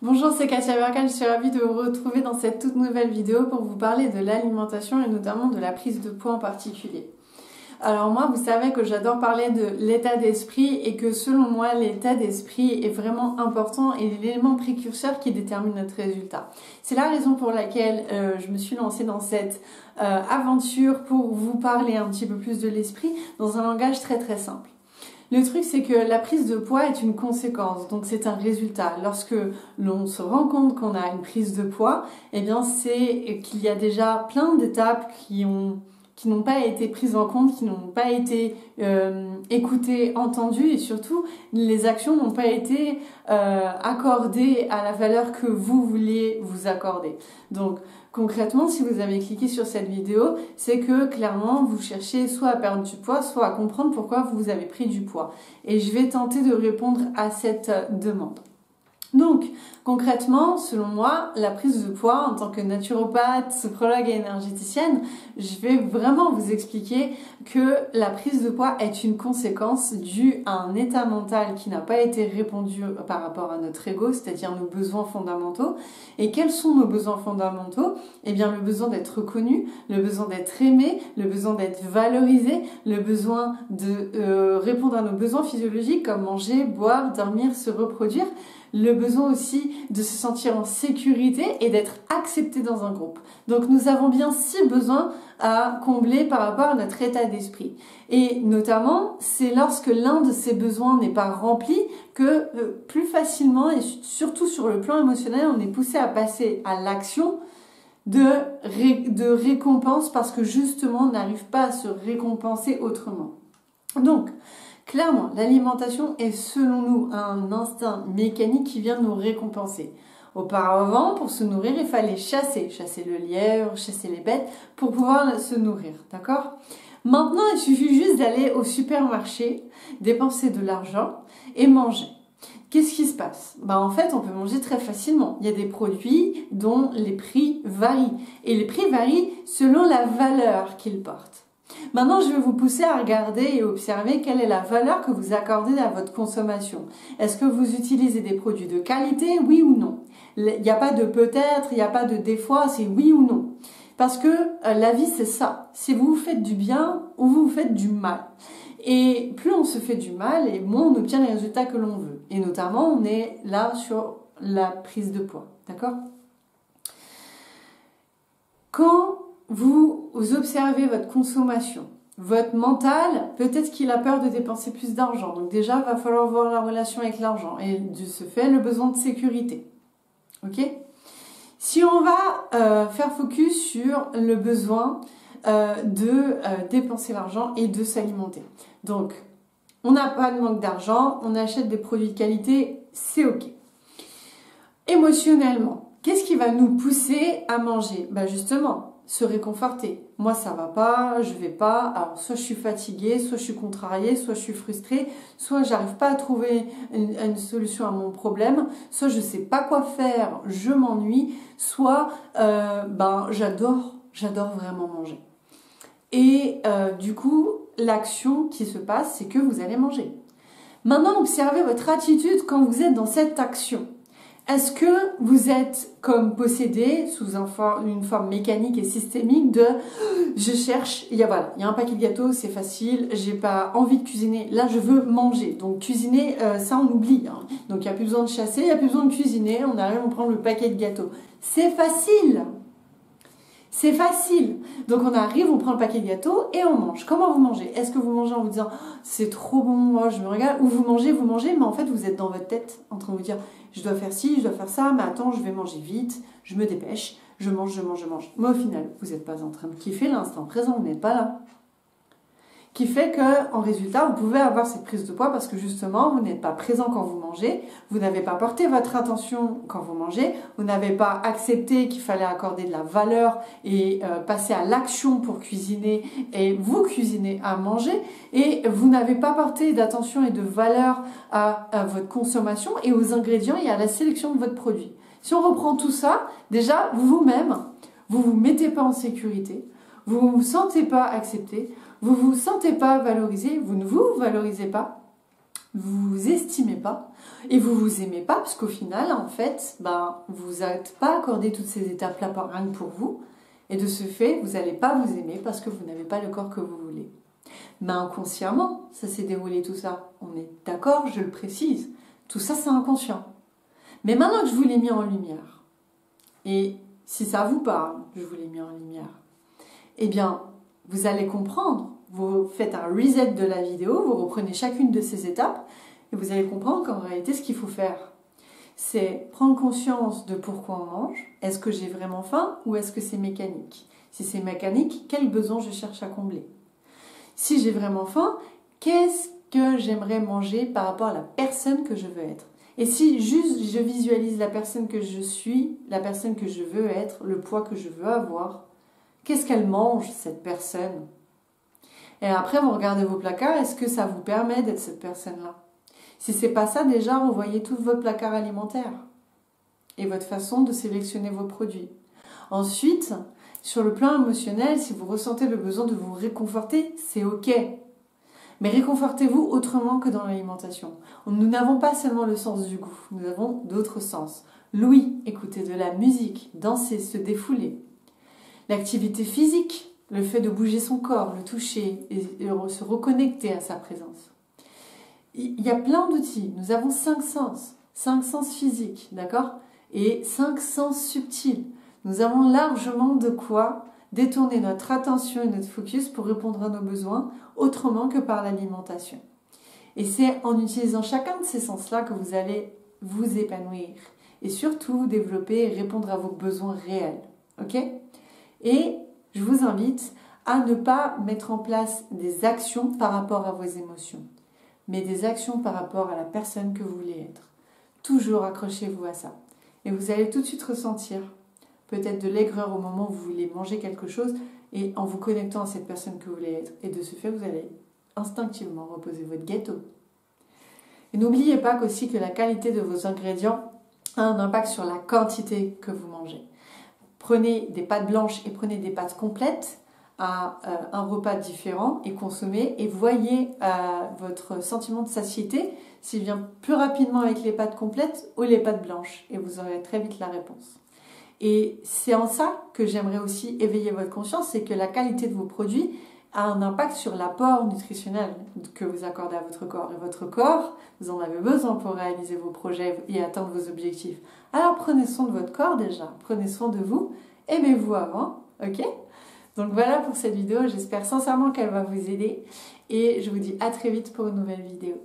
Bonjour, c'est Katia Berkal, je suis ravie de vous retrouver dans cette toute nouvelle vidéo pour vous parler de l'alimentation et notamment de la prise de poids en particulier. Alors moi, vous savez que j'adore parler de l'état d'esprit et que selon moi, l'état d'esprit est vraiment important et l'élément précurseur qui détermine notre résultat. C'est la raison pour laquelle je me suis lancée dans cette aventure pour vous parler un petit peu plus de l'esprit dans un langage très très simple. Le truc, c'est que la prise de poids est une conséquence, donc c'est un résultat. Lorsque l'on se rend compte qu'on a une prise de poids, eh bien c'est qu'il y a déjà plein d'étapes qui n'ont pas été prises en compte, qui n'ont pas été écoutées, entendues et surtout les actions n'ont pas été accordées à la valeur que vous vouliez vous accorder. Donc concrètement, si vous avez cliqué sur cette vidéo, c'est que clairement vous cherchez soit à perdre du poids, soit à comprendre pourquoi vous avez pris du poids. Et je vais tenter de répondre à cette demande. Donc, concrètement, selon moi, la prise de poids en tant que naturopathe, sophrologue et énergéticienne, je vais vraiment vous expliquer que la prise de poids est une conséquence due à un état mental qui n'a pas été répondu par rapport à notre ego, c'est-à-dire nos besoins fondamentaux. Et quels sont nos besoins fondamentaux? Eh bien, le besoin d'être reconnu, le besoin d'être aimé, le besoin d'être valorisé, le besoin de répondre à nos besoins physiologiques comme manger, boire, dormir, se reproduire, le besoin aussi de se sentir en sécurité et d'être accepté dans un groupe. Donc nous avons bien 6 besoins à combler par rapport à notre état d'esprit. Et notamment, c'est lorsque l'un de ces besoins n'est pas rempli que plus facilement et surtout sur le plan émotionnel, on est poussé à passer à l'action de récompense parce que justement on n'arrive pas à se récompenser autrement. Donc, clairement, l'alimentation est selon nous un instinct mécanique qui vient nous récompenser. Auparavant, pour se nourrir, il fallait chasser le lièvre, chasser les bêtes pour pouvoir se nourrir, d'accord? Maintenant, il suffit juste d'aller au supermarché, dépenser de l'argent et manger. Qu'est-ce qui se passe? En fait, on peut manger très facilement. Il y a des produits dont les prix varient. Et les prix varient selon la valeur qu'ils portent. Maintenant, je vais vous pousser à regarder et observer quelle est la valeur que vous accordez à votre consommation. Est-ce que vous utilisez des produits de qualité, oui ou non? Il n'y a pas de peut-être, il n'y a pas de des fois, c'est oui ou non. Parce que la vie, c'est ça. Si vous vous faites du bien ou vous vous faites du mal. Et plus on se fait du mal, et moins on obtient les résultats que l'on veut. Et notamment, on est là sur la prise de poids. D'accord? Quand vous observez votre consommation, votre mental, peut-être qu'il a peur de dépenser plus d'argent. Donc déjà, il va falloir voir la relation avec l'argent. Et de ce fait, le besoin de sécurité. Ok? Si on va faire focus sur le besoin de dépenser l'argent et de s'alimenter. Donc, on n'a pas de manque d'argent, on achète des produits de qualité, c'est ok. Émotionnellement, qu'est-ce qui va nous pousser à manger? Justement, se réconforter. Moi, ça va pas, je vais pas. Alors, soit je suis fatiguée, soit je suis contrariée, soit je suis frustrée, soit j'arrive pas à trouver une solution à mon problème, soit je sais pas quoi faire, je m'ennuie, soit j'adore vraiment manger. Et du coup, l'action qui se passe, c'est que vous allez manger. Maintenant, observez votre attitude quand vous êtes dans cette action. Est-ce que vous êtes comme possédé sous une forme mécanique et systémique de je cherche, il y a un paquet de gâteaux, c'est facile, j'ai pas envie de cuisiner, là je veux manger. Donc cuisiner, ça on oublie. Hein. Donc il n'y a plus besoin de chasser, il n'y a plus besoin de cuisiner, on arrive, on prend le paquet de gâteaux. C'est facile. C'est facile. Donc on arrive, on prend le paquet de gâteaux et on mange. Comment vous mangez? Est-ce que vous mangez en vous disant c'est trop bon, moi je me régale? Ou vous mangez, mais en fait vous êtes dans votre tête en train de vous dire je dois faire ci, je dois faire ça, mais attends, je vais manger vite, je me dépêche, je mange. Mais au final, vous n'êtes pas en train de kiffer l'instant présent, vous n'êtes pas là. Qui fait que, en résultat, vous pouvez avoir cette prise de poids parce que justement, vous n'êtes pas présent quand vous mangez, vous n'avez pas porté votre attention quand vous mangez, vous n'avez pas accepté qu'il fallait accorder de la valeur et passer à l'action pour cuisiner et vous cuisiner à manger et vous n'avez pas porté d'attention et de valeur à votre consommation et aux ingrédients et à la sélection de votre produit. Si on reprend tout ça, déjà, vous-même, vous vous mettez pas en sécurité, vous ne vous sentez pas accepté, vous ne vous sentez pas valorisé, vous ne vous valorisez pas, vous vous estimez pas et vous vous aimez pas parce qu'au final, en fait, vous n'êtes pas accordé toutes ces étapes-là rien que pour vous. Et de ce fait, vous n'allez pas vous aimer parce que vous n'avez pas le corps que vous voulez. Mais inconsciemment, ça s'est déroulé tout ça. On est d'accord, je le précise. Tout ça, c'est inconscient. Mais maintenant que je vous l'ai mis en lumière, et si ça vous parle, je vous l'ai mis en lumière, eh bien, vous allez comprendre. Vous faites un reset de la vidéo, vous reprenez chacune de ces étapes, et vous allez comprendre qu'en réalité, ce qu'il faut faire, c'est prendre conscience de pourquoi on mange. Est-ce que j'ai vraiment faim ou est-ce que c'est mécanique? Si c'est mécanique, quel besoin je cherche à combler? Si j'ai vraiment faim, qu'est-ce que j'aimerais manger par rapport à la personne que je veux être? Et si juste je visualise la personne que je suis, la personne que je veux être, le poids que je veux avoir, qu'est-ce qu'elle mange, cette personne? Et après, vous regardez vos placards, est-ce que ça vous permet d'être cette personne-là? Si c'est pas ça, déjà, revoyez tout votre placard alimentaire et votre façon de sélectionner vos produits. Ensuite, sur le plan émotionnel, si vous ressentez le besoin de vous réconforter, c'est ok. Mais réconfortez-vous autrement que dans l'alimentation. Nous n'avons pas seulement le sens du goût, nous avons d'autres sens. L'ouïe, écouter de la musique, danser, se défouler. L'activité physique, le fait de bouger son corps, le toucher et se reconnecter à sa présence. Il y a plein d'outils. Nous avons 5 sens physiques, d'accord? Et 5 sens subtils. Nous avons largement de quoi détourner notre attention et notre focus pour répondre à nos besoins autrement que par l'alimentation. Et c'est en utilisant chacun de ces sens-là que vous allez vous épanouir et surtout développer et répondre à vos besoins réels. Ok? Et je vous invite à ne pas mettre en place des actions par rapport à vos émotions, mais des actions par rapport à la personne que vous voulez être. Toujours accrochez-vous à ça. Et vous allez tout de suite ressentir peut-être de l'aigreur au moment où vous voulez manger quelque chose et en vous connectant à cette personne que vous voulez être. Et de ce fait, vous allez instinctivement reposer votre gâteau. Et n'oubliez pas qu'aussi que la qualité de vos ingrédients a un impact sur la quantité que vous mangez. Prenez des pâtes blanches et prenez des pâtes complètes à un repas différent et consommez et voyez votre sentiment de satiété s'il vient plus rapidement avec les pâtes complètes ou les pâtes blanches et vous aurez très vite la réponse. Et c'est en ça que j'aimerais aussi éveiller votre conscience, c'est que la qualité de vos produits a un impact sur l'apport nutritionnel que vous accordez à votre corps. Et votre corps, vous en avez besoin pour réaliser vos projets et atteindre vos objectifs. Alors prenez soin de votre corps déjà, prenez soin de vous, aimez-vous avant, ok? Donc voilà pour cette vidéo, j'espère sincèrement qu'elle va vous aider et je vous dis à très vite pour une nouvelle vidéo.